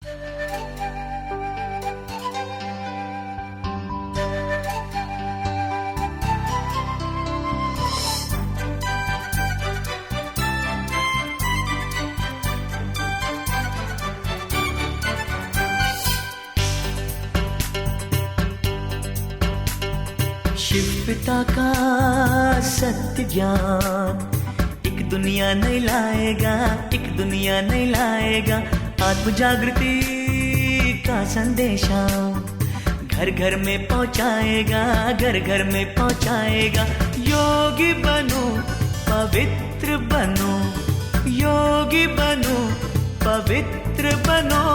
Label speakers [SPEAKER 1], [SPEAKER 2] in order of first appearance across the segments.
[SPEAKER 1] शिव पिता का सत्य ज्ञान एक दुनिया नहीं लाएगा, एक दुनिया नहीं लाएगा। आत्म जागृति का संदेशा घर घर में पहुंचाएगा, घर घर में पहुंचाएगा। योगी बनो पवित्र बनो, योगी बनो पवित्र बनो।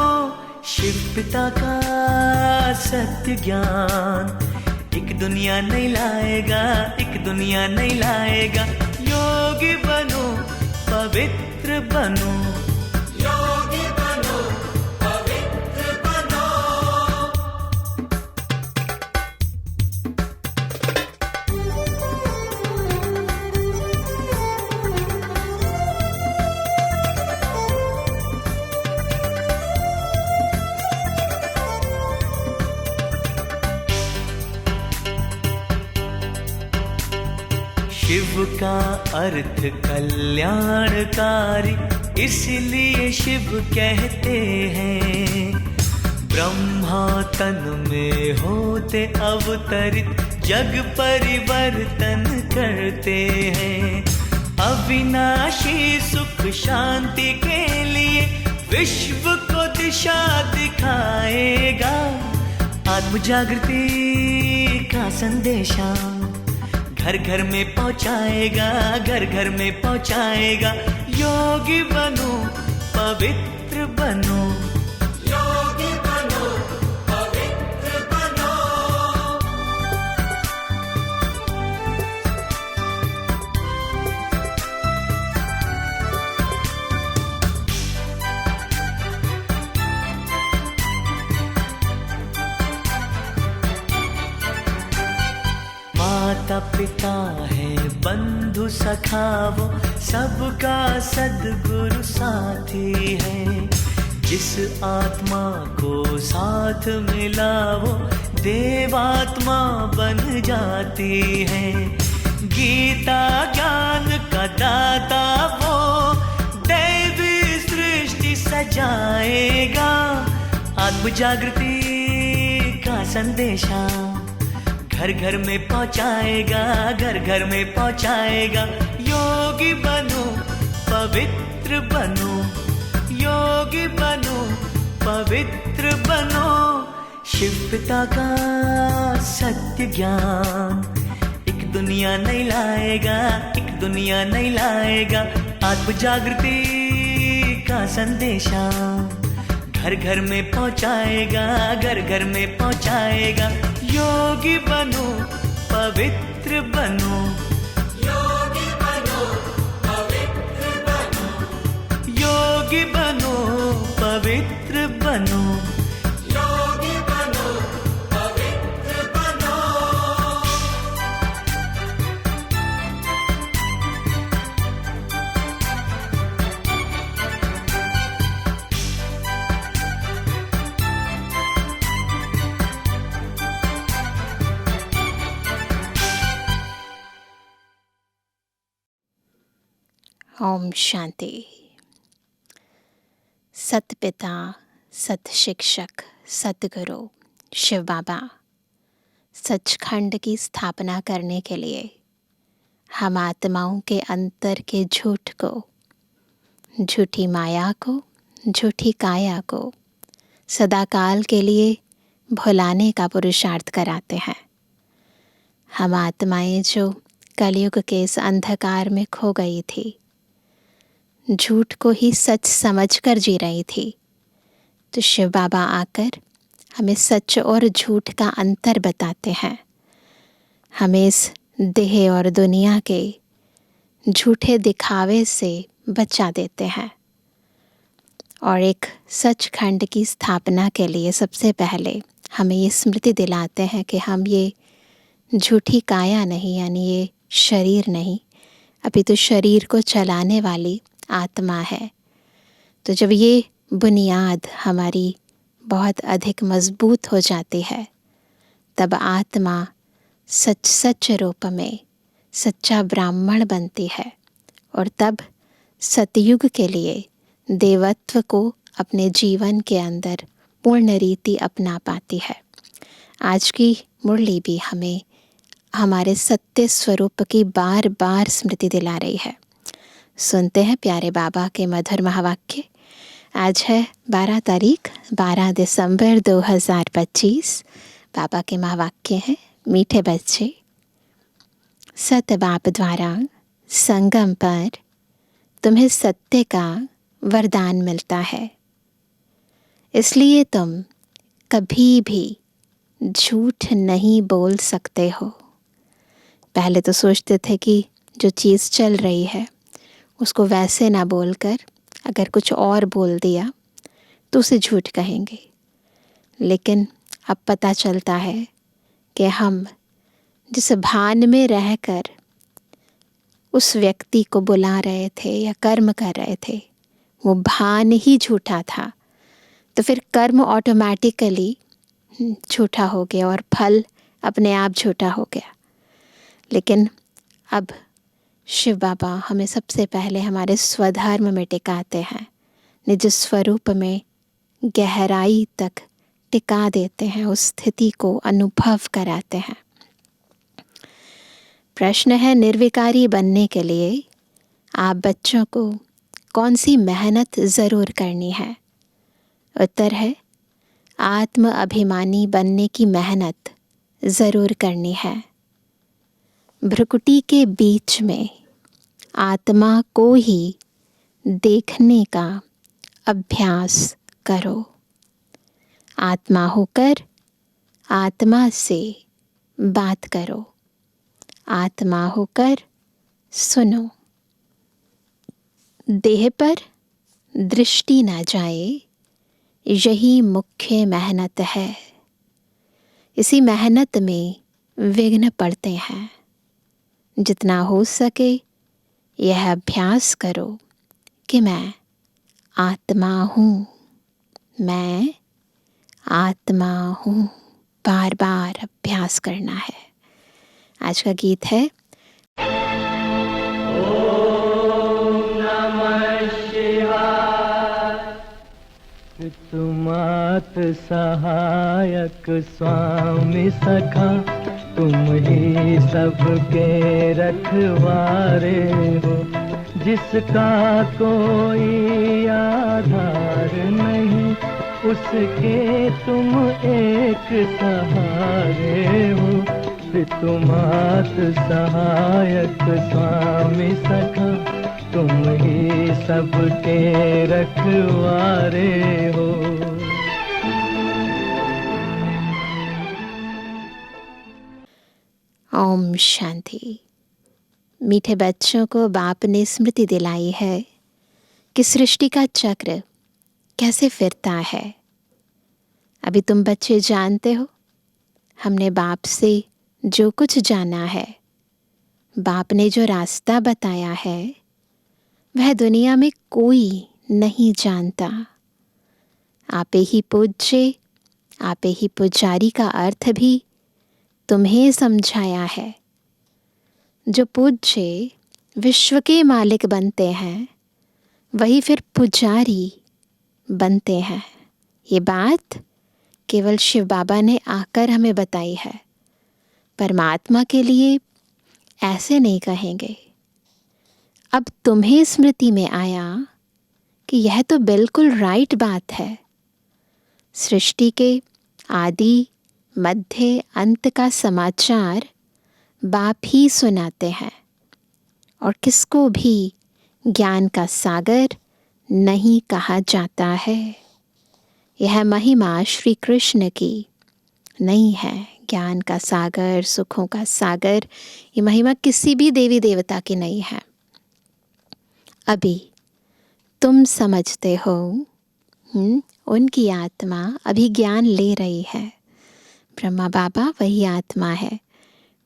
[SPEAKER 1] शिव पिता का सत्य ज्ञान एक दुनिया नहीं लाएगा, एक दुनिया नहीं लाएगा। योगी बनो पवित्र बनो, योगी बनो पवित्र बनो। शिव का अर्थ कल्याणकारी, इसलिए शिव कहते हैं। ब्रह्मा तन में होते अवतरित, जग परिवर्तन करते हैं। अविनाशी सुख शांति के लिए विश्व को दिशा दिखाएगा। आत्म जागृति का संदेशा घर घर में पहुंचाएगा, घर घर में पहुंचाएगा। योगी बनो पवित्र बनो, योगी बनो पवित्र बनो। माता पिता है बंधु सखा वो, सबका सद्गुरु साथी है। जिस आत्मा को साथ मिला वो देवात्मा बन जाती है। गीता ज्ञान का दाता वो दैवी सृष्टि सजाएगा। आत्म जागृति का संदेशा घर घर में पहुंचाएगा, घर घर में पहुंचाएगा। योगी बनो पवित्र बनो, योगी बनो पवित्र बनो। शिव पिता का सत्य ज्ञान एक दुनिया नहीं लाएगा, एक दुनिया नहीं लाएगा। आत्म जागृति का संदेशा घर घर में पहुंचाएगा, घर घर में पहुंचाएगा। योगी बनो पवित्र बनो, योगी बनो पवित्र बनो, योगी बनो पवित्र बनो, योगी बनो पवित्र बनो।
[SPEAKER 2] ओम शांति। सतपिता, सत शिक्षक, सतगुरु शिव बाबा सचखंड की स्थापना करने के लिए हम आत्माओं के अंतर के झूठ को, झूठी माया को, झूठी काया को सदाकाल के लिए भुलाने का पुरुषार्थ कराते हैं। हम आत्माएं जो कलयुग के इस अंधकार में खो गई थी, झूठ को ही सच समझकर जी रही थी, तो शिव बाबा आकर हमें सच और झूठ का अंतर बताते हैं। हमें इस देह और दुनिया के झूठे दिखावे से बचा देते हैं और एक सचखंड की स्थापना के लिए सबसे पहले हमें ये स्मृति दिलाते हैं कि हम ये झूठी काया नहीं, यानी ये शरीर नहीं, अभी तो शरीर को चलाने वाली आत्मा है। तो जब ये बुनियाद हमारी बहुत अधिक मजबूत हो जाती है, तब आत्मा सच सच रूप में सच्चा ब्राह्मण बनती है और तब सतयुग के लिए देवत्व को अपने जीवन के अंदर पूर्ण रीति अपना पाती है। आज की मुरली भी हमें हमारे सत्य स्वरूप की बार बार स्मृति दिला रही है। सुनते हैं प्यारे बाबा के मधुर महावाक्य। आज है 12 तारीख 12 दिसंबर 2025। बाबा के महावाक्य हैं, मीठे बच्चे, सत बाप द्वारा संगम पर तुम्हें सत्य का वरदान मिलता है, इसलिए तुम कभी भी झूठ नहीं बोल सकते हो। पहले तो सोचते थे कि जो चीज़ चल रही है उसको वैसे ना बोलकर अगर कुछ और बोल दिया तो उसे झूठ कहेंगे, लेकिन अब पता चलता है कि हम जिस भान में रहकर उस व्यक्ति को बुला रहे थे या कर्म कर रहे थे वो भान ही झूठा था, तो फिर कर्म ऑटोमेटिकली झूठा हो गया और फल अपने आप झूठा हो गया। लेकिन अब शिव बाबा हमें सबसे पहले हमारे स्वधर्म में टिकाते हैं, निज स्वरूप में गहराई तक टिका देते हैं, उस स्थिति को अनुभव कराते हैं। प्रश्न है, निर्विकारी बनने के लिए आप बच्चों को कौन सी मेहनत ज़रूर करनी है? उत्तर है, आत्म अभिमानी बनने की मेहनत ज़रूर करनी है। भ्रुकुटी के बीच में आत्मा को ही देखने का अभ्यास करो। आत्मा होकर आत्मा से बात करो, आत्मा होकर सुनो। देह पर दृष्टि ना जाए, यही मुख्य मेहनत है। इसी मेहनत में विघ्न पड़ते हैं। जितना हो सके यह अभ्यास करो कि मैं आत्मा हूँ, मैं आत्मा हूँ। बार बार अभ्यास करना है। आज का गीत है
[SPEAKER 1] तुमात सहायक स्वामी सखा, तुम ही सबके रखवारे हो। जिसका कोई आधार नहीं, उसके तुम एक सहारे हो। तुमात सहायक स्वामी सखा, तुम ही सबके रखवारे हो।
[SPEAKER 2] ओम शांति। मीठे बच्चों को बाप ने स्मृति दिलाई है कि सृष्टि का चक्र कैसे फिरता है। अभी तुम बच्चे जानते हो, हमने बाप से जो कुछ जाना है, बाप ने जो रास्ता बताया है, वह दुनिया में कोई नहीं जानता। आपे ही पूज्य, आपे ही पुजारी का अर्थ भी तुम्हें समझाया है। जो पूज्य विश्व के मालिक बनते हैं, वही फिर पुजारी बनते हैं। ये बात केवल शिव बाबा ने आकर हमें बताई है। परमात्मा के लिए ऐसे नहीं कहेंगे। अब तुम्हें स्मृति में आया कि यह तो बिल्कुल राइट बात है। सृष्टि के आदि मध्य अंत का समाचार बाप ही सुनाते हैं और किसको भी ज्ञान का सागर नहीं कहा जाता है। यह महिमा श्री कृष्ण की नहीं है। ज्ञान का सागर, सुखों का सागर, ये महिमा किसी भी देवी देवता की नहीं है। अभी तुम समझते हो, उनकी आत्मा अभी ज्ञान ले रही है। ब्रह्मा बाबा वही आत्मा है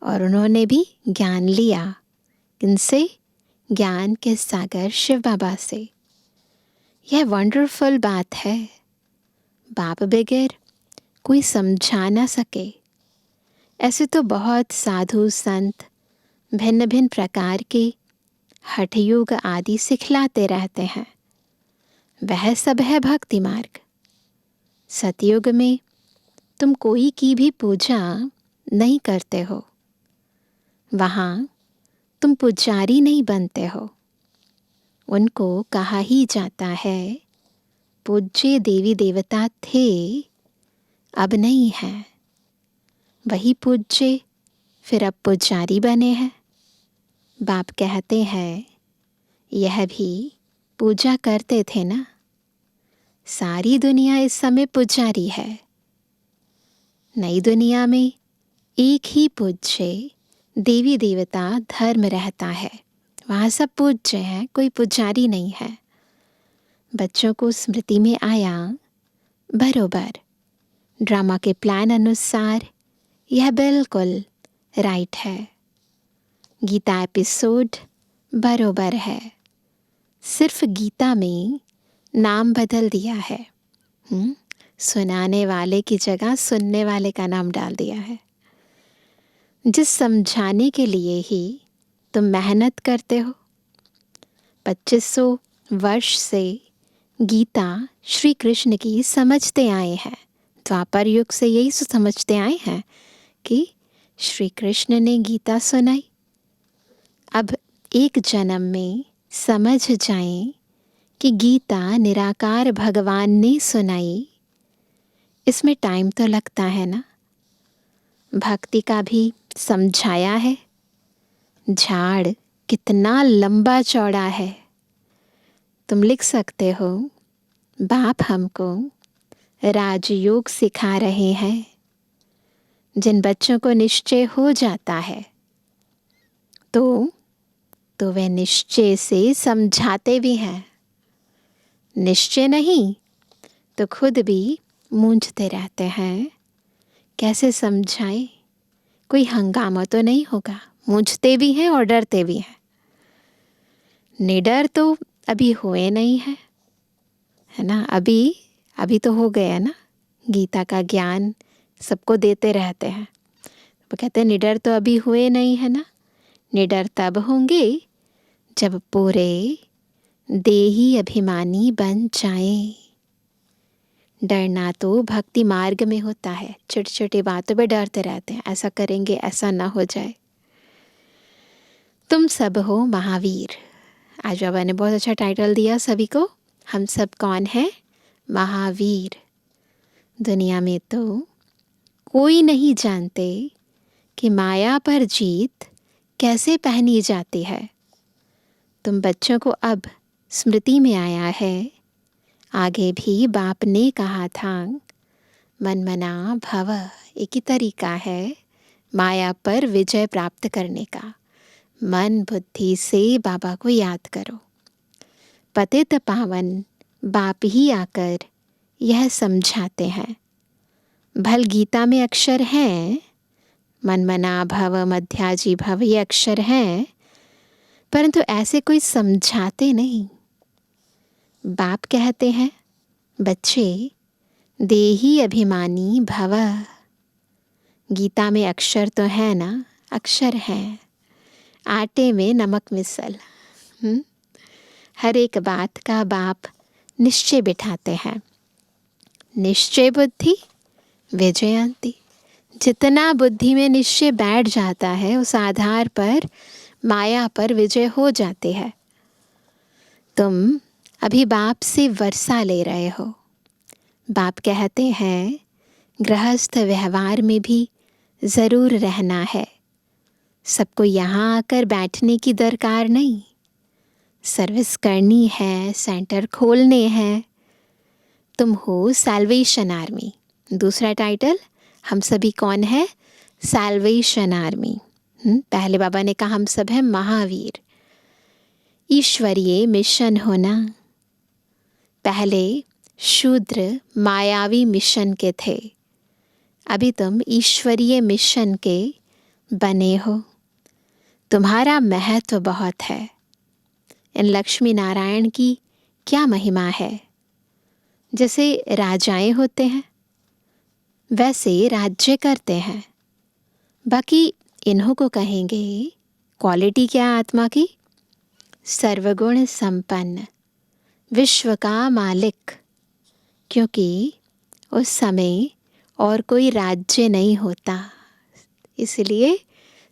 [SPEAKER 2] और उन्होंने भी ज्ञान लिया। किनसे? ज्ञान के सागर शिव बाबा से। यह वंडरफुल बात है। बाप बगैर कोई समझा ना सके। ऐसे तो बहुत साधु संत भिन्न भिन्न प्रकार के हठ योग आदि सिखलाते रहते हैं। वह सब है भक्ति मार्ग। सतयुग में तुम कोई की भी पूजा नहीं करते हो। वहाँ तुम पुजारी नहीं बनते हो। उनको कहा ही जाता है पूज्य देवी देवता थे, अब नहीं है। वही पूज्य फिर अब पुजारी बने हैं। बाप कहते हैं यह भी पूजा करते थे ना। सारी दुनिया इस समय पुजारी है। नई दुनिया में एक ही पूज्य देवी देवता धर्म रहता है। वहाँ सब पूज्य हैं, कोई पुजारी नहीं है। बच्चों को स्मृति में आया बरोबर ड्रामा के प्लान अनुसार यह बिल्कुल राइट है। गीता एपिसोड बरोबर है। सिर्फ गीता में नाम बदल दिया है। सुनाने वाले की जगह सुनने वाले का नाम डाल दिया है। जिस समझाने के लिए ही तुम मेहनत करते हो। 2500 वर्ष से गीता श्री कृष्ण की समझते आए हैं। द्वापर युग से यही समझते आए हैं कि श्री कृष्ण ने गीता सुनाई। अब एक जन्म में समझ जाएं कि गीता निराकार भगवान ने सुनाई। इसमें टाइम तो लगता है ना। भक्ति का भी समझाया है। झाड़ कितना लंबा चौड़ा है। तुम लिख सकते हो बाप हमको राजयोग सिखा रहे हैं। जिन बच्चों को निश्चय हो जाता है तो वे निश्चय से समझाते भी हैं। निश्चय नहीं तो खुद भी मूंझते रहते हैं। कैसे समझाएं? कोई हंगामा तो नहीं होगा। मूंझते भी हैं और डरते भी हैं। निडर तो अभी हुए नहीं है ना। अभी तो हो गया ना। गीता का ज्ञान सबको देते रहते हैं। वो कहते हैं निडर तो अभी हुए नहीं है ना। निडर तब होंगे जब पूरे देही अभिमानी बन जाएं। डरना तो भक्ति मार्ग में होता है। छोटी छोटी बातों पे डरते रहते हैं, ऐसा करेंगे ऐसा ना हो जाए। तुम सब हो महावीर। आज बाबा ने बहुत अच्छा टाइटल दिया सभी को। हम सब कौन है? महावीर। दुनिया में तो कोई नहीं जानते कि माया पर जीत कैसे पहनी जाती है। तुम बच्चों को अब स्मृति में आया है। आगे भी बाप ने कहा था मन मना भव, एक ही तरीका है माया पर विजय प्राप्त करने का। मन बुद्धि से बाबा को याद करो। पतित पावन बाप ही आकर यह समझाते हैं। भल गीता में अक्षर हैं, मन मना भव मध्याजी भव, ये अक्षर हैं, परंतु ऐसे कोई समझाते नहीं। बाप कहते हैं बच्चे देही अभिमानी भव। गीता में अक्षर तो है ना, अक्षर हैं। आटे में नमक मिसल। हर एक बात का बाप निश्चय बिठाते हैं। निश्चय बुद्धि विजयंती। जितना बुद्धि में निश्चय बैठ जाता है उस आधार पर माया पर विजय हो जाती है। तुम अभी बाप से वर्षा ले रहे हो। बाप कहते हैं गृहस्थ व्यवहार में भी ज़रूर रहना है। सबको यहाँ आकर बैठने की दरकार नहीं। सर्विस करनी है, सेंटर खोलने हैं। तुम हो सैल्वेशन आर्मी। दूसरा टाइटल हम सभी कौन है? Salvation army. पहले बाबा ने कहा हम सब हैं महावीर। ईश्वरीय मिशन होना। पहले शूद्र मायावी मिशन के थे, अभी तुम ईश्वरीय मिशन के बने हो। तुम्हारा महत्व बहुत है। इन लक्ष्मी नारायण की क्या महिमा है। जैसे राजाएं होते हैं वैसे राज्य करते हैं। बाकी इन्हों को कहेंगे क्वालिटी क्या आत्मा की, सर्वगुण संपन्न, विश्व का मालिक। क्योंकि उस समय और कोई राज्य नहीं होता, इसलिए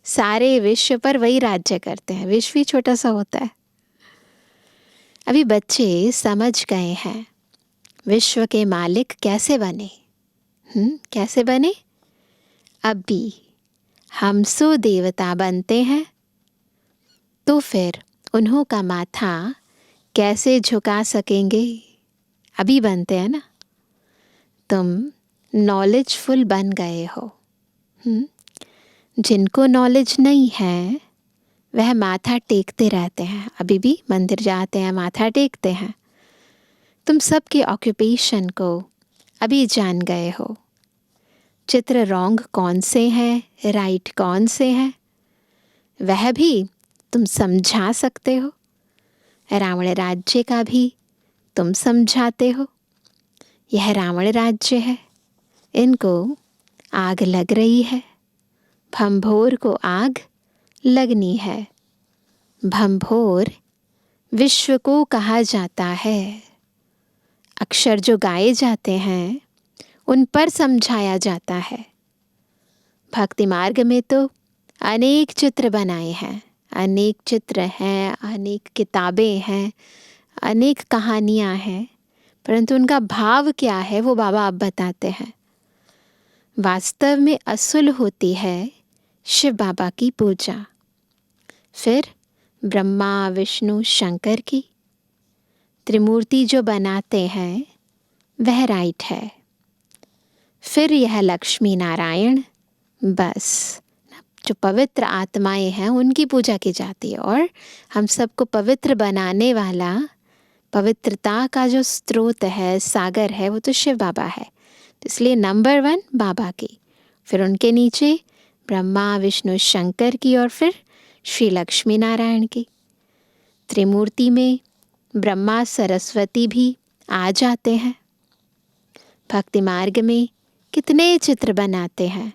[SPEAKER 2] सारे विश्व पर वही राज्य करते हैं। विश्व ही छोटा सा होता है। अभी बच्चे समझ गए हैं विश्व के मालिक कैसे बने। कैसे बने? अब भी हम सो देवता बनते हैं तो फिर उन्हों का माथा कैसे झुका सकेंगे? अभी बनते हैं ना। तुम नॉलेजफुल बन गए हो। जिनको नॉलेज नहीं है वह माथा टेकते रहते हैं। अभी भी मंदिर जाते हैं, माथा टेकते हैं। तुम सबके ऑक्यूपेशन को अभी जान गए हो। चित्र रॉन्ग कौन से हैं, राइट कौन से हैं, वह भी तुम समझा सकते हो। रावण राज्य का भी तुम समझाते हो। यह रावण राज्य है, इनको आग लग रही है। भंभोर को आग लगनी है। भंभोर विश्व को कहा जाता है। अक्षर जो गाए जाते हैं उन पर समझाया जाता है। भक्ति मार्ग में तो अनेक चित्र बनाए हैं, अनेक चित्र हैं, अनेक किताबें हैं, अनेक कहानियाँ हैं, परंतु उनका भाव क्या है वो बाबा अब बताते हैं। वास्तव में असूल होती है शिव बाबा की पूजा, फिर ब्रह्मा विष्णु शंकर की। त्रिमूर्ति जो बनाते हैं वह राइट है। फिर यह लक्ष्मी नारायण, बस जो पवित्र आत्माएं हैं उनकी पूजा की जाती है। और हम सबको पवित्र बनाने वाला, पवित्रता का जो स्रोत है, सागर है, वो तो शिव बाबा है। तो इसलिए नंबर 1 बाबा की, फिर उनके नीचे ब्रह्मा विष्णु शंकर की, और फिर श्री लक्ष्मी नारायण की। त्रिमूर्ति में ब्रह्मा सरस्वती भी आ जाते हैं। भक्ति मार्ग में कितने चित्र बनाते हैं।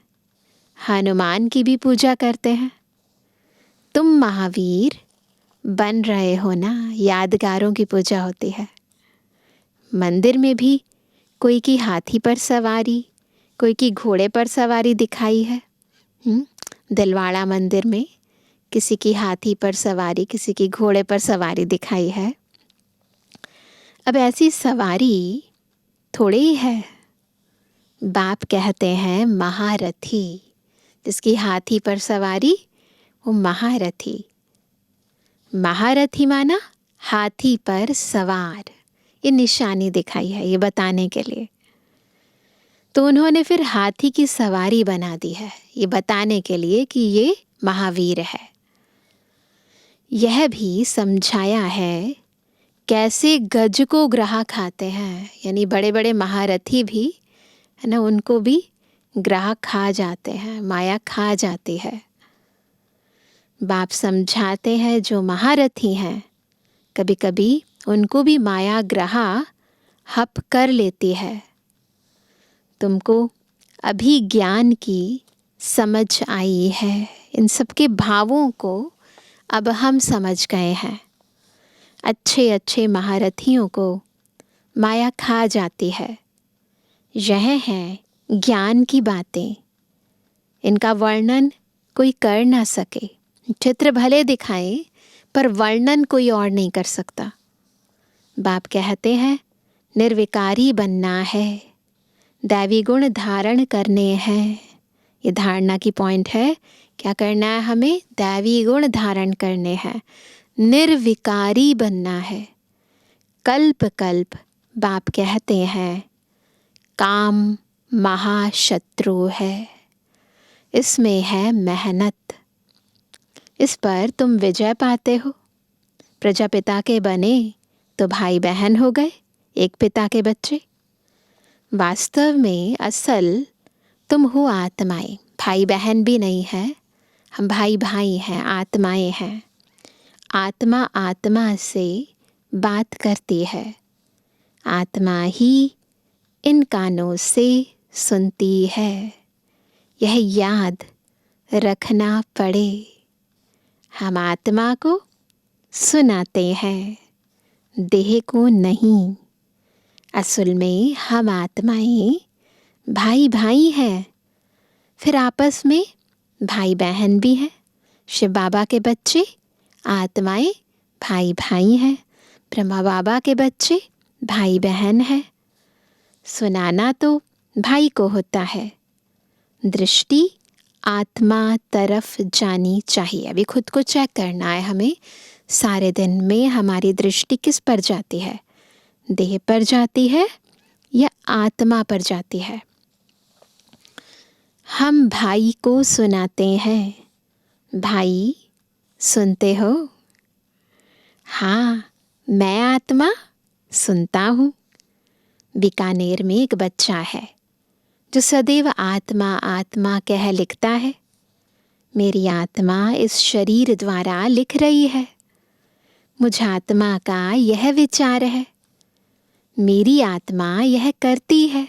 [SPEAKER 2] हनुमान की भी पूजा करते हैं। तुम महावीर बन रहे हो ना, यादगारों की पूजा होती है। मंदिर में भी कोई की हाथी पर सवारी, कोई की घोड़े पर सवारी दिखाई है। दिलवाड़ा मंदिर में किसी की हाथी पर सवारी, किसी की घोड़े पर सवारी दिखाई है। अब ऐसी सवारी थोड़ी ही है। बाप कहते हैं महारथी, जिसकी हाथी पर सवारी वो महारथी। महारथी माना हाथी पर सवार। ये निशानी दिखाई है ये बताने के लिए। तो उन्होंने फिर हाथी की सवारी बना दी है ये बताने के लिए कि ये महावीर है। यह भी समझाया है कैसे गज को ग्राह खाते हैं, यानी बड़े बड़े महारथी भी है ना, उनको भी ग्राह खा जाते हैं, माया खा जाती है। बाप समझाते हैं जो महारथी हैं कभी कभी उनको भी माया ग्राह हप कर लेती है। तुमको अभी ज्ञान की समझ आई है। इन सब के भावों को अब हम समझ गए हैं। अच्छे अच्छे महारथियों को माया खा जाती है। यह है ज्ञान की बातें, इनका वर्णन कोई कर ना सके। चित्र भले दिखाए पर वर्णन कोई और नहीं कर सकता। बाप कहते हैं निर्विकारी बनना है, दैवी गुण धारण करने हैं। ये धारणा की पॉइंट है। क्या करना है हमें? दैवी गुण धारण करने हैं, निर्विकारी बनना है। कल्प कल्प बाप कहते हैं काम महाशत्रु है, इसमें है मेहनत। इस पर तुम विजय पाते हो। प्रजापिता के बने तो भाई बहन हो गए, एक पिता के बच्चे। वास्तव में असल तुम हो आत्माएं, भाई बहन भी नहीं है। हम भाई भाई हैं, आत्माएं हैं। आत्मा आत्मा से बात करती है, आत्मा ही इन कानों से सुनती है। यह याद रखना पड़े, हम आत्मा को सुनाते हैं, देह को नहीं। असल में हम आत्माएं भाई भाई हैं, फिर आपस में भाई बहन भी हैं। शिव बाबा के बच्चे आत्माएं भाई भाई हैं, ब्रह्मा बाबा के बच्चे भाई बहन हैं। सुनाना तो भाई को होता है, दृष्टि आत्मा तरफ जानी चाहिए। अभी खुद को चेक करना है हमें, सारे दिन में हमारी दृष्टि किस पर जाती है, देह पर जाती है या आत्मा पर जाती है। हम भाई को सुनाते हैं, भाई सुनते हो? हाँ, मैं आत्मा सुनता हूँ। बीकानेर में एक बच्चा है जो सदैव आत्मा आत्मा कह लिखता है। मेरी आत्मा इस शरीर द्वारा लिख रही है, मुझ आत्मा का यह विचार है, मेरी आत्मा यह करती है।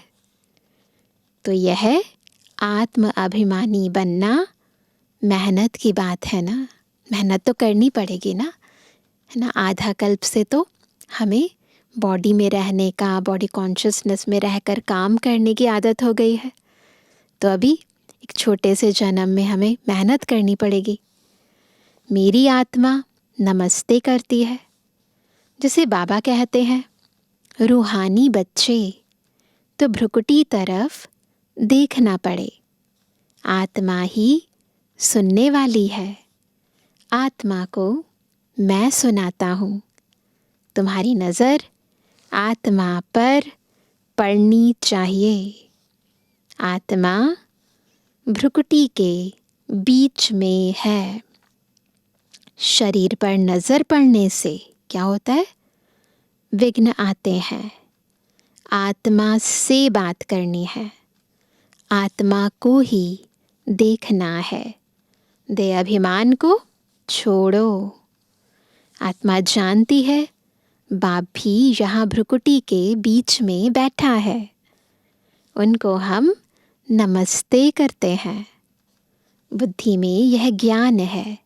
[SPEAKER 2] तो यह आत्म अभिमानी बनना मेहनत की बात है ना। मेहनत तो करनी पड़ेगी ना, है ना। आधा कल्प से तो हमें बॉडी में रहने का, बॉडी कॉन्शियसनेस में रहकर काम करने की आदत हो गई है। तो अभी एक छोटे से जन्म में हमें मेहनत करनी पड़ेगी। मेरी आत्मा नमस्ते करती है, जिसे बाबा कहते हैं रूहानी बच्चे। तो भ्रुकुटी तरफ देखना पड़े, आत्मा ही सुनने वाली है। आत्मा को मैं सुनाता हूँ। तुम्हारी नज़र आत्मा पर पड़नी चाहिए। आत्मा भ्रुकुटी के बीच में है। शरीर पर नज़र पड़ने से क्या होता है? विघ्न आते हैं। आत्मा से बात करनी है, आत्मा को ही देखना है। देह अभिमान को छोड़ो। आत्मा जानती है बाप भी यहाँ भ्रुकुटी के बीच में बैठा है, उनको हम नमस्ते करते हैं। बुद्धि में यह ज्ञान है,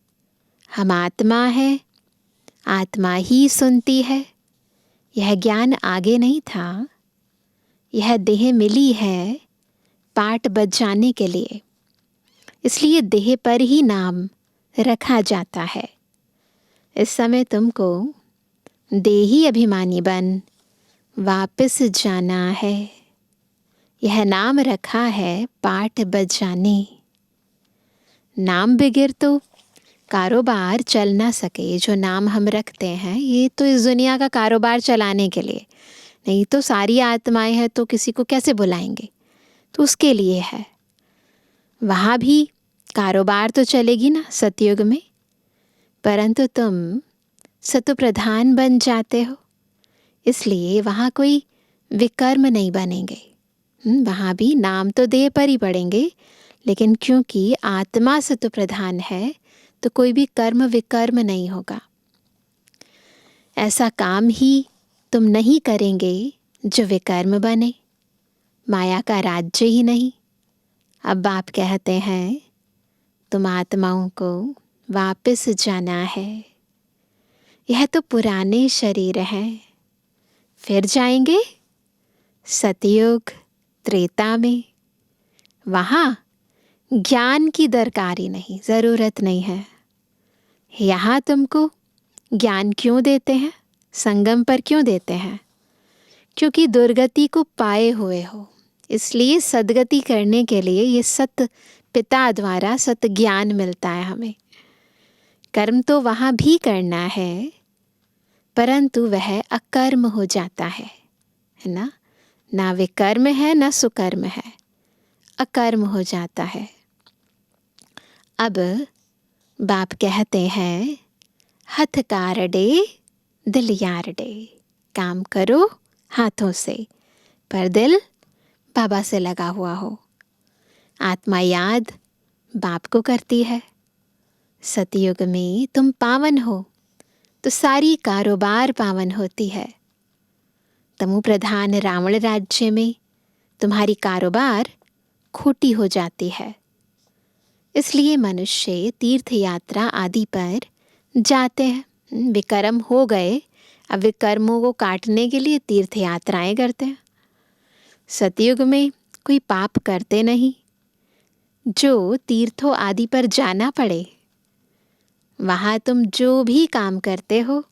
[SPEAKER 2] हम आत्मा है, आत्मा ही सुनती है। यह ज्ञान आगे नहीं था, यह देह मिली है पाठ बजाने के लिए, इसलिए देह पर ही नाम रखा जाता है। इस समय तुमको देही अभिमानी बन वापस जाना है। यह नाम रखा है पाठ बजाने। नाम बगैर तो कारोबार चल ना सके। जो नाम हम रखते हैं ये तो इस दुनिया का कारोबार चलाने के लिए, नहीं तो सारी आत्माएं हैं तो किसी को कैसे बुलाएंगे। तो उसके लिए है। वहाँ भी कारोबार तो चलेगी ना सतयुग में, परंतु तुम सतो प्रधान बन जाते हो, इसलिए वहाँ कोई विकर्म नहीं बनेंगे। वहाँ भी नाम तो देह पर ही पड़ेंगे, लेकिन क्योंकि आत्मा सतो प्रधान है तो कोई भी कर्म विकर्म नहीं होगा। ऐसा काम ही तुम नहीं करेंगे जो विकर्म बने, माया का राज्य ही नहीं। अब बाप कहते हैं तुम आत्माओं को वापस जाना है। यह तो पुराने शरीर हैं, फिर जाएंगे सतयुग त्रेता में। वहाँ ज्ञान की दरकारी नहीं, ज़रूरत नहीं है। यहाँ तुमको ज्ञान क्यों देते हैं, संगम पर क्यों देते हैं? क्योंकि दुर्गति को पाए हुए हो, इसलिए सद्गति करने के लिए ये सत पिता द्वारा सत ज्ञान मिलता है हमें। कर्म तो वहाँ भी करना है, परंतु वह अकर्म हो जाता है ना। ना विकर्म है ना सुकर्म है, अकर्म हो जाता है। अब बाप कहते हैं हथकार डे दिल यार डे। काम करो हाथों से, पर दिल बाबा से लगा हुआ हो। आत्मा याद बाप को करती है। सतयुग में तुम पावन हो, तो सारी कारोबार पावन होती है। तमु प्रधान रावण राज्य में तुम्हारी कारोबार खोटी हो जाती है। इसलिए मनुष्य तीर्थ यात्रा आदि पर जाते हैं। विकर्म हो गए, अब विकर्मों को काटने के लिए तीर्थ यात्राएं करते हैं। सतयुग में कोई पाप करते नहीं जो तीर्थों आदि पर जाना पड़े। वहाँ तुम जो भी काम करते हो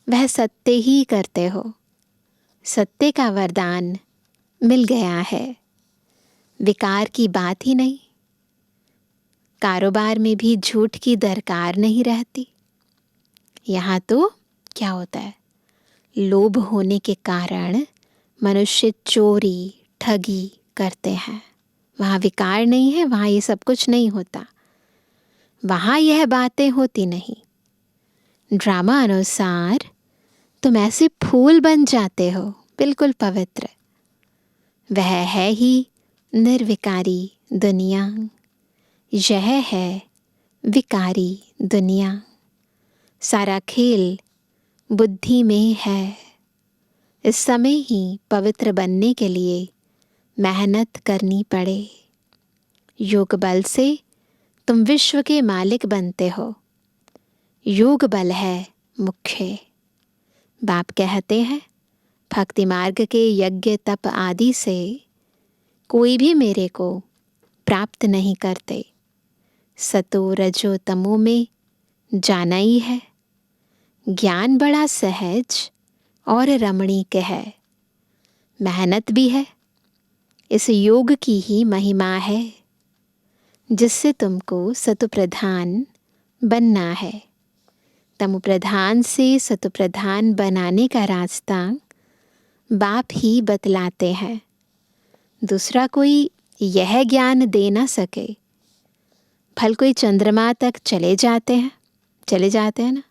[SPEAKER 2] वह सत्य ही करते हो। सत्य का वरदान मिल गया है, विकार की बात ही नहीं। कारोबार में भी झूठ की दरकार नहीं रहती। यहाँ तो क्या होता है, लोभ होने के कारण मनुष्य चोरी ठगी करते हैं। वहाँ विकार नहीं है, वहाँ ये सब कुछ नहीं होता, वहाँ यह बातें होती नहीं। ड्रामा अनुसार तुम ऐसे फूल बन जाते हो, बिल्कुल पवित्र। वह है ही निर्विकारी दुनिया, यह है विकारी दुनिया। सारा खेल बुद्धि में है। इस समय ही पवित्र बनने के लिए मेहनत करनी पड़े। योग बल से तुम विश्व के मालिक बनते हो। योग बल है मुख्य। बाप कहते हैं, भक्ति मार्ग के यज्ञ तप आदि से कोई भी मेरे को प्राप्त नहीं करते। सतो रजो तमो में जाना ही है। ज्ञान बड़ा सहज और रमणीक है। मेहनत भी है। इस योग की ही महिमा है जिससे तुमको सतु प्रधान बनना है। तमु प्रधान से सतु प्रधान बनाने का रास्ता बाप ही बतलाते हैं। दूसरा कोई यह ज्ञान दे ना सके। फल कोई चंद्रमा तक चले जाते हैं ना,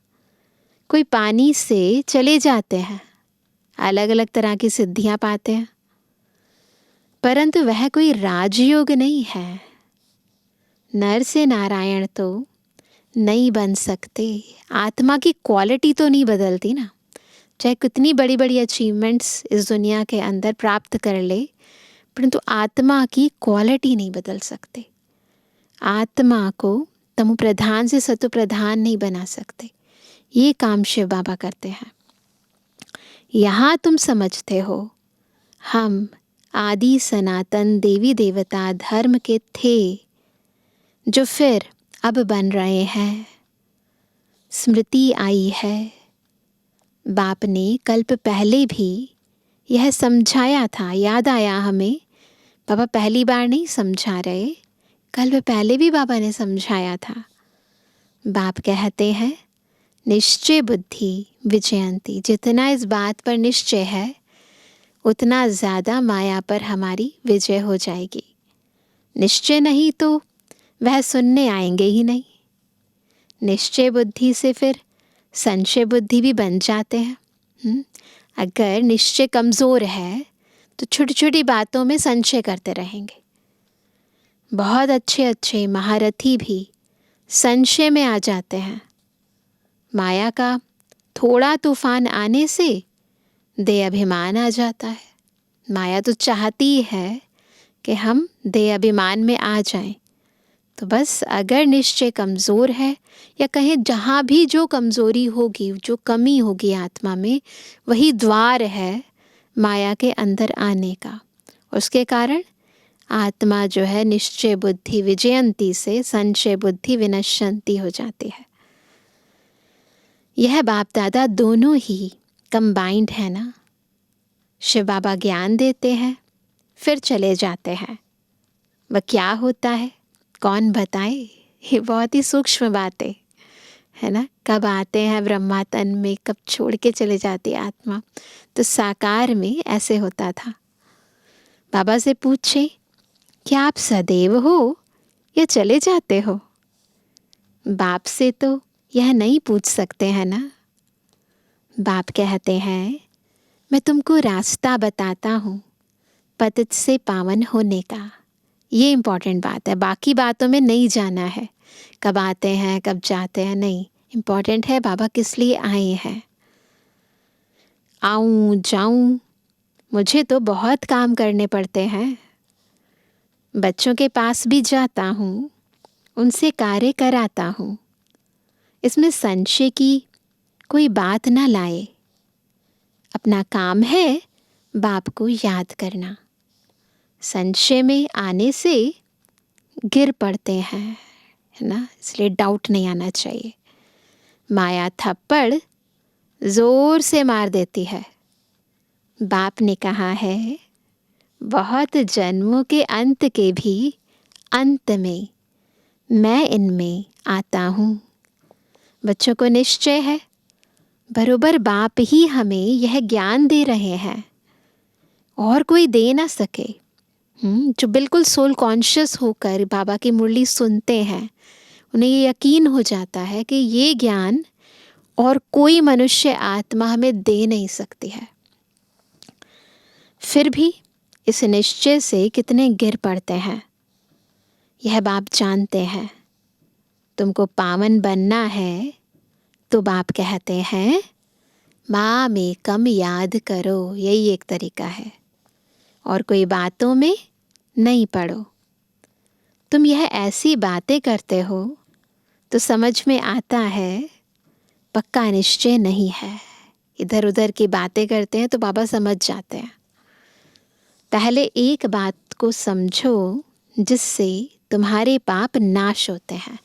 [SPEAKER 2] कोई पानी से चले जाते हैं, अलग अलग तरह की सिद्धियां पाते हैं, परंतु वह कोई राजयोग नहीं है। नर से नारायण तो नहीं बन सकते। आत्मा की क्वालिटी तो नहीं बदलती ना। चाहे कितनी बड़ी बड़ी अचीवमेंट्स इस दुनिया के अंदर प्राप्त कर ले, परंतु आत्मा की क्वालिटी नहीं बदल सकते। आत्मा को तमु प्रधान से सतु प्रधान नहीं बना सकते। ये काम शिव बाबा करते हैं। यहाँ तुम समझते हो हम आदि सनातन देवी देवता धर्म के थे जो फिर अब बन रहे हैं। स्मृति आई है। बाप ने कल्प पहले भी यह समझाया था। याद आया हमें, बाबा पहली बार नहीं समझा रहे, कल्प पहले भी बाबा ने समझाया था। बाप कहते हैं, निश्चय बुद्धि विजयंती। जितना इस बात पर निश्चय है उतना ज़्यादा माया पर हमारी विजय हो जाएगी। निश्चय नहीं तो वह सुनने आएंगे ही नहीं। निश्चय बुद्धि से फिर संशय बुद्धि भी बन जाते हैं। अगर निश्चय कमज़ोर है तो छोटी छोटी बातों में संशय करते रहेंगे। बहुत अच्छे अच्छे महारथी भी संशय में आ जाते हैं। माया का थोड़ा तूफान आने से देह अभिमान आ जाता है। माया तो चाहती है कि हम देह अभिमान में आ जाएं। तो बस अगर निश्चय कमज़ोर है, या कहें जहाँ भी जो कमज़ोरी होगी, जो कमी होगी आत्मा में, वही द्वार है माया के अंदर आने का। उसके कारण आत्मा जो है निश्चय बुद्धि विजयंती से संशय बुद्धि विनश्यंती हो जाती है। यह बाप दादा दोनों ही कंबाइंड है ना। शिव बाबा ज्ञान देते हैं फिर चले जाते हैं। वह क्या होता है कौन बताए? ये बहुत ही सूक्ष्म बातें है ना। कब आते हैं ब्रह्मा तन में, कब छोड़ के चले जाती आत्मा। तो साकार में ऐसे होता था। बाबा से पूछे, क्या आप सदैव हो या चले जाते हो? बाप से तो यह नहीं पूछ सकते हैं ना। बाप कहते हैं, मैं तुमको रास्ता बताता हूँ पतित से पावन होने का। ये इम्पॉर्टेंट बात है। बाकी बातों में नहीं जाना है, कब आते हैं कब जाते हैं, नहीं। इम्पॉर्टेंट है बाबा किस लिए आए हैं। आऊं जाऊं, मुझे तो बहुत काम करने पड़ते हैं। बच्चों के पास भी जाता हूँ, उनसे कार्य कराता हूँ। इसमें संशय की कोई बात ना लाए। अपना काम है बाप को याद करना। संशय में आने से गिर पड़ते हैं, है ना, इसलिए डाउट नहीं आना चाहिए। माया थप्पड़ जोर से मार देती है। बाप ने कहा है, बहुत जन्मों के अंत के भी अंत में मैं इनमें आता हूँ। बच्चों को निश्चय है, बरोबर बाप ही हमें यह ज्ञान दे रहे हैं, और कोई दे ना सके। जो बिल्कुल सोल कॉन्शियस होकर बाबा की मुरली सुनते हैं, उन्हें ये यकीन हो जाता है कि ये ज्ञान और कोई मनुष्य आत्मा हमें दे नहीं सकती है। फिर भी इस निश्चय से कितने गिर पड़ते हैं, यह बाप जानते हैं। तुमको पावन बनना है तो बाप कहते हैं, माँ में कम याद करो। यही एक तरीका है, और कोई बातों में नहीं पड़ो। तुम यह ऐसी बातें करते हो तो समझ में आता है पक्का निश्चय नहीं है। इधर उधर की बातें करते हैं तो बाबा समझ जाते हैं। पहले एक बात को समझो जिससे तुम्हारे पाप नाश होते हैं।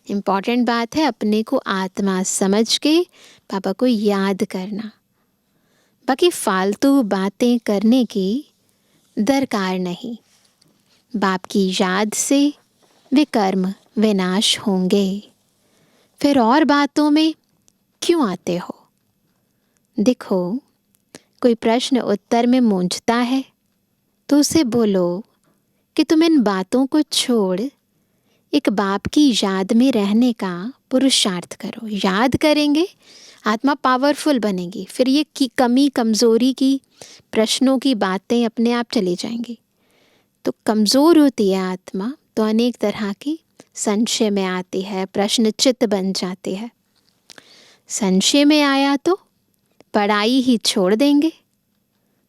[SPEAKER 2] इम्पॉर्टेंट बात है अपने को आत्मा समझ के बाबा को याद करना। बाकी फालतू बातें करने की दरकार नहीं। बाप की याद से वे कर्म विनाश होंगे। फिर और बातों में क्यों आते हो? देखो, कोई प्रश्न उत्तर में मूंझता है तो उसे बोलो कि तुम इन बातों को छोड़ एक बाप की याद में रहने का पुरुषार्थ करो। याद करेंगे आत्मा पावरफुल बनेगी। फिर ये की कमी कमज़ोरी की प्रश्नों की बातें अपने आप चली जाएंगी। तो कमज़ोर होती है आत्मा तो अनेक तरह की संशय में आती है, प्रश्न चित्त बन जाती है। संशय में आया तो पढ़ाई ही छोड़ देंगे,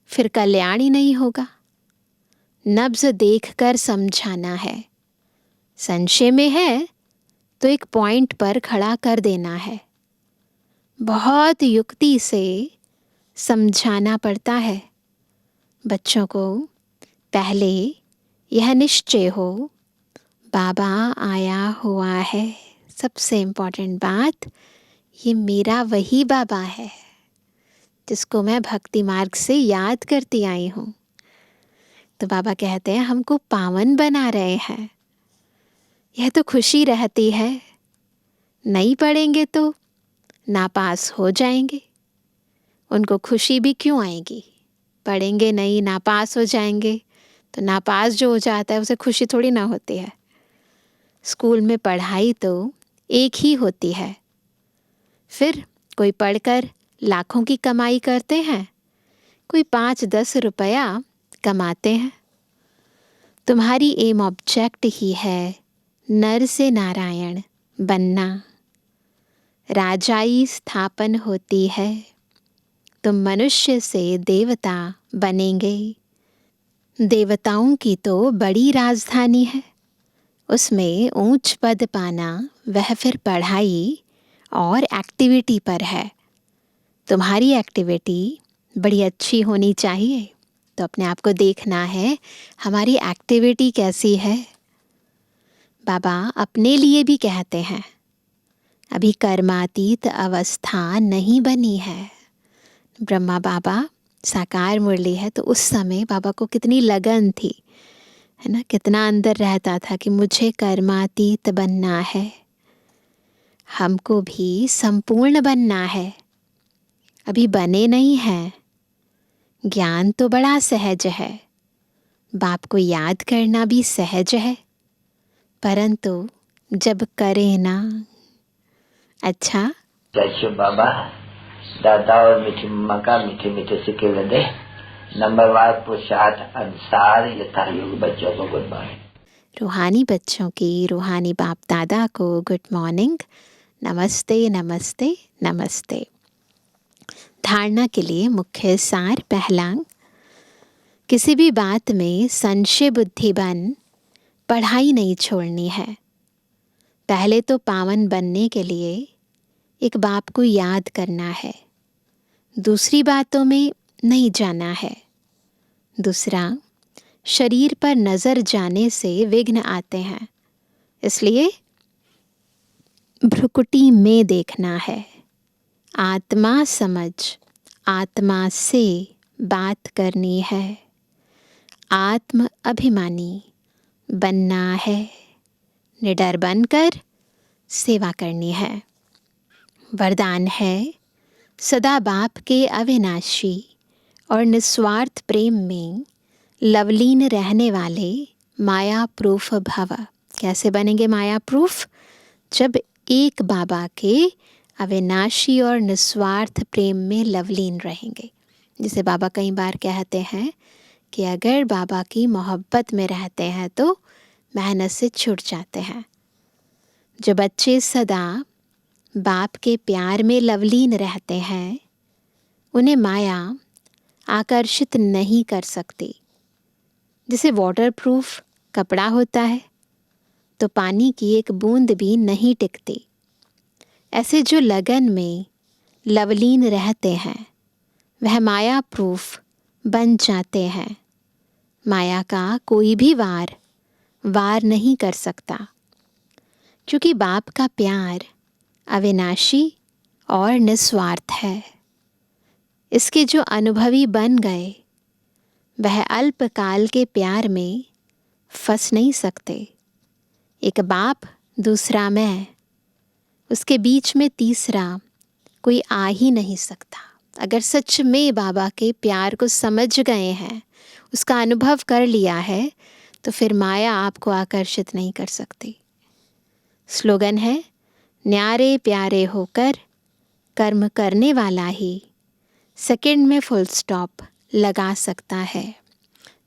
[SPEAKER 2] फिर कल्याण ही नहीं होगा। नब्ज देखकर समझाना है। संशय में है तो एक पॉइंट पर खड़ा कर देना है। बहुत युक्ति से समझाना पड़ता है बच्चों को। पहले यह निश्चय हो, बाबा आया हुआ है। सबसे इम्पोर्टेंट बात, ये मेरा वही बाबा है जिसको मैं भक्ति मार्ग से याद करती आई हूँ। तो बाबा कहते हैं हमको पावन बना रहे हैं। यह तो खुशी रहती है। नहीं पढ़ेंगे तो नापास हो जाएंगे। उनको खुशी भी क्यों आएगी? पढ़ेंगे नहीं, नापास हो जाएंगे। तो नापास जो हो जाता है उसे खुशी थोड़ी ना होती है। स्कूल में पढ़ाई तो एक ही होती है। फिर कोई पढ़कर लाखों की कमाई करते हैं, कोई 5-10 रुपया कमाते हैं। तुम्हारी एम ऑब्जेक्ट ही है नर से नारायण बनना। राजाई स्थापन होती है, तुम मनुष्य से देवता बनेंगे। देवताओं की तो बड़ी राजधानी है, उसमें ऊंच पद पाना वह फिर पढ़ाई और एक्टिविटी पर है। तुम्हारी एक्टिविटी बड़ी अच्छी होनी चाहिए। तो अपने आप को देखना है हमारी एक्टिविटी कैसी है। बाबा अपने लिए भी कहते हैं अभी कर्मातीत अवस्था नहीं बनी है। ब्रह्मा बाबा साकार मुरली है तो उस समय बाबा को कितनी लगन थी, है ना, कितना अंदर रहता था कि मुझे कर्मातीत बनना है। हमको भी संपूर्ण बनना है। अभी बने नहीं हैं। ज्ञान तो बड़ा सहज है, बाप को याद करना भी सहज है, परंतु जब करें ना। अच्छा,
[SPEAKER 3] जय बाबा दादा और मीठी मम्मा का मीठे मीठे सिक्के लदे नंबरवार पुरुषार्थ अनुसार यथा योग बच्चों को गुड मॉर्निंग।
[SPEAKER 2] रूहानी बच्चों की रूहानी बाप दादा को गुड मॉर्निंग। नमस्ते नमस्ते नमस्ते। धारणा के लिए मुख्य सार पहला, किसी भी बात में संशय बुद्धि बन पढ़ाई नहीं छोड़नी है। पहले तो पावन बनने के लिए एक बाप को याद करना है, दूसरी बातों में नहीं जाना है। दूसरा, शरीर पर नज़र जाने से विघ्न आते हैं, इसलिए भ्रुकुटी में देखना है। आत्मा समझ आत्मा से बात करनी है। आत्म अभिमानी बनना है। निडर बनकर सेवा करनी है। वरदान है, सदा बाप के अविनाशी और निस्वार्थ प्रेम में लवलीन रहने वाले माया प्रूफ भव। कैसे बनेंगे माया प्रूफ? जब एक बाबा के अविनाशी और निस्वार्थ प्रेम में लवलीन रहेंगे। जिसे बाबा कई बार कहते हैं कि अगर बाबा की मोहब्बत में रहते हैं तो मेहनत से छूट जाते हैं। जो बच्चे सदा बाप के प्यार में लवलीन रहते हैं, उन्हें माया आकर्षित नहीं कर सकती। जैसे वाटरप्रूफ कपड़ा होता है तो पानी की एक बूंद भी नहीं टिकती, ऐसे जो लगन में लवलीन रहते हैं वह माया प्रूफ बन जाते हैं। माया का कोई भी वार नहीं कर सकता, क्योंकि बाप का प्यार अविनाशी और निस्वार्थ है। इसके जो अनुभवी बन गए वह अल्पकाल के प्यार में फंस नहीं सकते। एक बाप दूसरा मैं, उसके बीच में तीसरा कोई आ ही नहीं सकता। अगर सच में बाबा के प्यार को समझ गए हैं, उसका अनुभव कर लिया है, तो फिर माया आपको आकर्षित नहीं कर सकती। स्लोगन है, न्यारे प्यारे होकर कर्म करने वाला ही सेकंड में फुल स्टॉप लगा सकता है।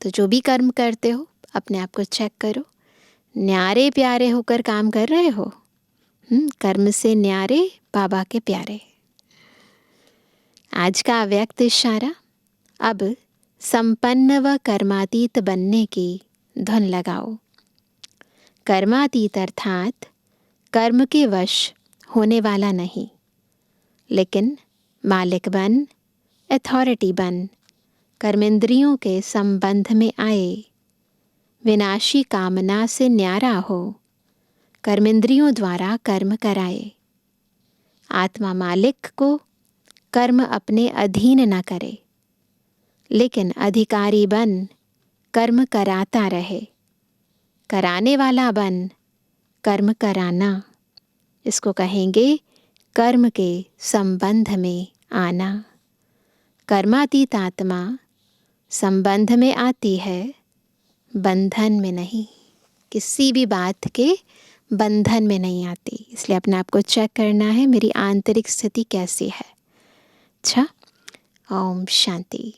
[SPEAKER 2] तो जो भी कर्म करते हो अपने आप को चेक करो, न्यारे प्यारे होकर काम कर रहे हो? कर्म से न्यारे, बाबा के प्यारे। आज का अव्यक्त इशारा, अब संपन्न व कर्मातीत बनने की धुन लगाओ। कर्मातीत अर्थात कर्म के वश होने वाला नहीं, लेकिन मालिक बन, अथॉरिटी बन, कर्मेंद्रियों के संबंध में आए, विनाशी कामना से न्यारा हो, कर्मेंद्रियों द्वारा कर्म कराए। आत्मा मालिक को कर्म अपने अधीन न करे, लेकिन अधिकारी बन कर्म कराता रहे। कराने वाला बन कर्म कराना, इसको कहेंगे कर्म के संबंध में आना। कर्मातीत आत्मा संबंध में आती है, बंधन में नहीं। किसी भी बात के बंधन में नहीं आती। इसलिए अपने आप को चेक करना है, मेरी आंतरिक स्थिति कैसी है। अच्छा, ओम शांति।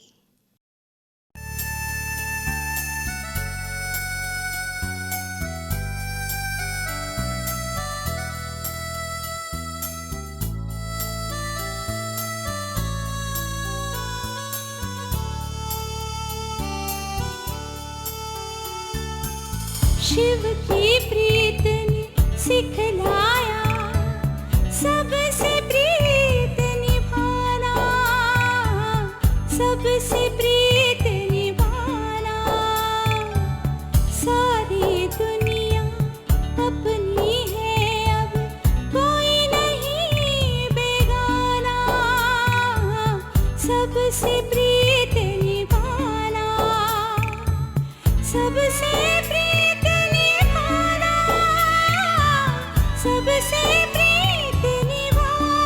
[SPEAKER 4] शिव की प्रीत ने सिखलाया, सबसे प्रीत निभाना, सबसे प्रीत निभाना। सारी दुनिया अपनी है, अब कोई नहीं बेगाना, सबसे प्रीत निभाना, सबसे सबसे प्रीत निभाना।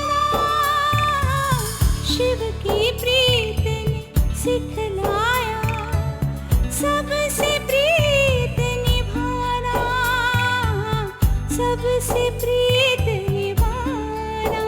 [SPEAKER 4] शिव की प्रीत ने सिखलाया, सबसे प्रीत निभाना, सबसे प्रीत निभाना।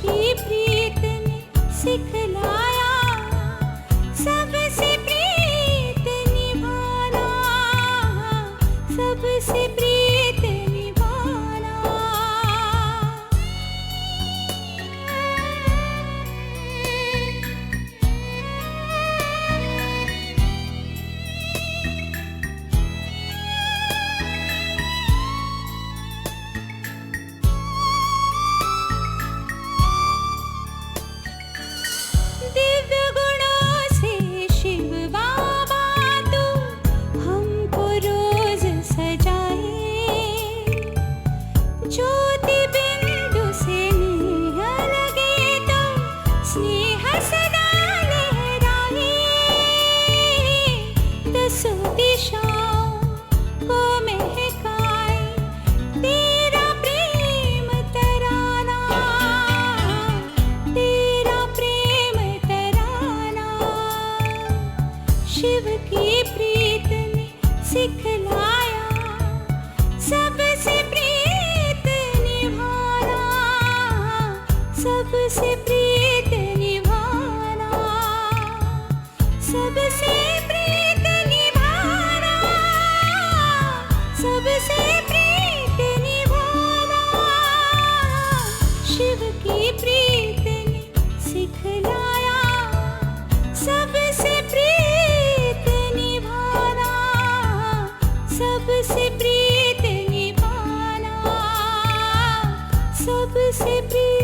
[SPEAKER 4] की प्रीत ने सिखलाया सबसे प्रीत निभाना, सबसे प्रीत निभाना। दिव्य गुणों से शिव बाबा तू हमको रोज सजाए, ज्योति बिंदु से नेह लगे तो स्नेह सदा लहराए, दसों दिशाओं को महकाए तेरा प्रेम तराना, तेरा प्रेम तराना। शिव की प्रीत ने सिखलाया सबसे प्रीत निभाना, सबसे प्रीत निभाना, सबसे प्रीत निभाना, सबसे प्रीत निभाना। शिव की प्रीत ने सिखलाया सबसे प्रीत निभाना, सबसे प्रीत निभाना, सबसे प्रीत